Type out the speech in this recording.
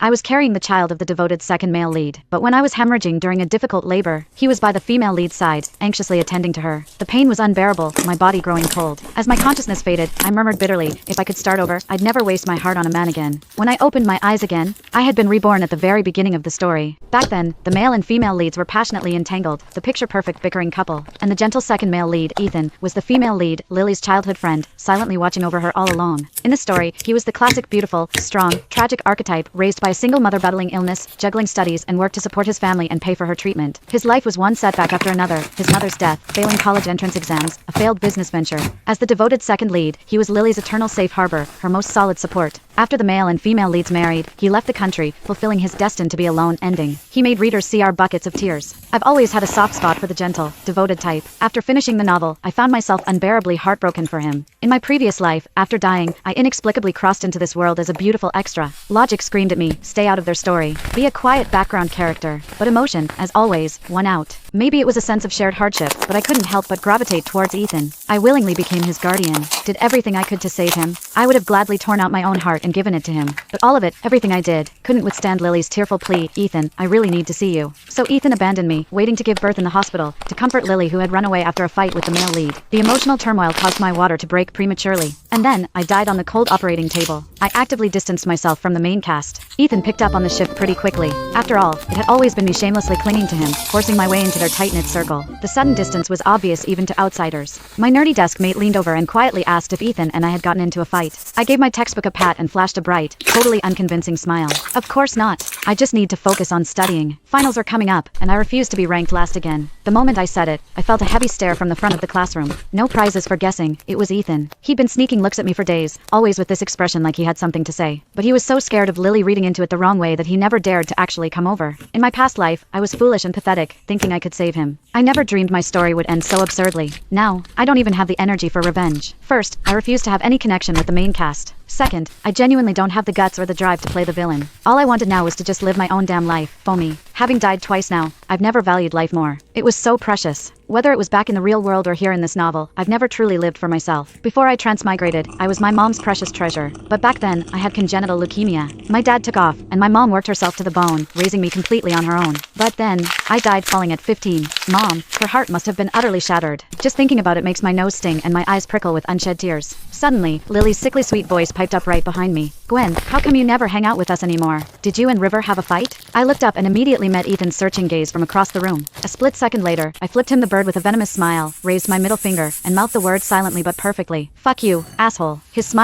I was carrying the child of the devoted second male lead, but when I was hemorrhaging during a difficult labor, he was by the female lead's side, anxiously attending to her. The pain was unbearable, my body growing cold. As my consciousness faded, I murmured bitterly, if I could start over, I'd never waste my heart on a man again. When I opened my eyes again, I had been reborn at the very beginning of the story. Back then, the male and female leads were passionately entangled, the picture-perfect bickering couple, and the gentle second male lead, Ethan, was the female lead, Lily's childhood friend, silently watching over her all along. In the story, he was the classic beautiful, strong, tragic archetype, raised by a single mother battling illness, juggling studies and work to support his family and pay for her treatment. His life was one setback after another, his mother's death, failing college entrance exams, a failed business venture. As the devoted second lead, he was Lily's eternal safe harbor, her most solid support. After the male and female leads married, he left the country, fulfilling his destined to be a lone ending. He made readers see our buckets of tears. I've always had a soft spot for the gentle, devoted type. After finishing the novel, I found myself unbearably heartbroken for him. In my previous life, after dying, I inexplicably crossed into this world as a beautiful extra. Logic screamed at me, stay out of their story. Be a quiet background character. But emotion, as always, won out. Maybe it was a sense of shared hardship, but I couldn't help but gravitate towards Ethan. I willingly became his guardian. Did everything I could to save him. I would have gladly torn out my own heart and given it to him. But all of it, everything I did, couldn't withstand Lily's tearful plea, Ethan, I really need to see you. So Ethan abandoned me, waiting to give birth in the hospital, to comfort Lily who had run away after a fight with the male lead. The emotional turmoil caused my water to break prematurely. And then, I died on the cold operating table. I actively distanced myself from the main cast. Ethan picked up on the shift pretty quickly. After all, it had always been me shamelessly clinging to him, forcing my way into their tight-knit circle. The sudden distance was obvious even to outsiders. My nerdy desk mate leaned over and quietly asked if Ethan and I had gotten into a fight. I gave my textbook a pat and flashed a bright, totally unconvincing smile. Of course not. I just need to focus on studying. Finals are coming up, and I refuse to be ranked last again. The moment I said it, I felt a heavy stare from the front of the classroom. No prizes for guessing, it was Ethan. He'd been sneaking looks at me for days, always with this expression like he had something to say. But he was so scared of Lily reading into it the wrong way that he never dared to actually come over. In my past life, I was foolish and pathetic, thinking I could save him. I never dreamed my story would end so absurdly. Now, I don't even have the energy for revenge. First, I refuse to have any connection with the main cast. Second, I genuinely don't have the guts or the drive to play the villain. All I wanted now was to just live my own damn life, foamy. Having died twice now, I've never valued life more. It was so precious. Whether it was back in the real world or here in this novel, I've never truly lived for myself. Before I transmigrated, I was my mom's precious treasure. But back then, I had congenital leukemia. My dad took off, and my mom worked herself to the bone, raising me completely on her own. But then, I died falling at 15. Mom, her heart must have been utterly shattered. Just thinking about it makes my nose sting and my eyes prickle with unshed tears. Suddenly, Lily's sickly sweet voice piped up right behind me. Gwen, how come you never hang out with us anymore? Did you and River have a fight? I looked up and immediately met Ethan's searching gaze from across the room. A split second later, I flipped him the bird with a venomous smile, raised my middle finger, and mouthed the words silently but perfectly. Fuck you, asshole. His smile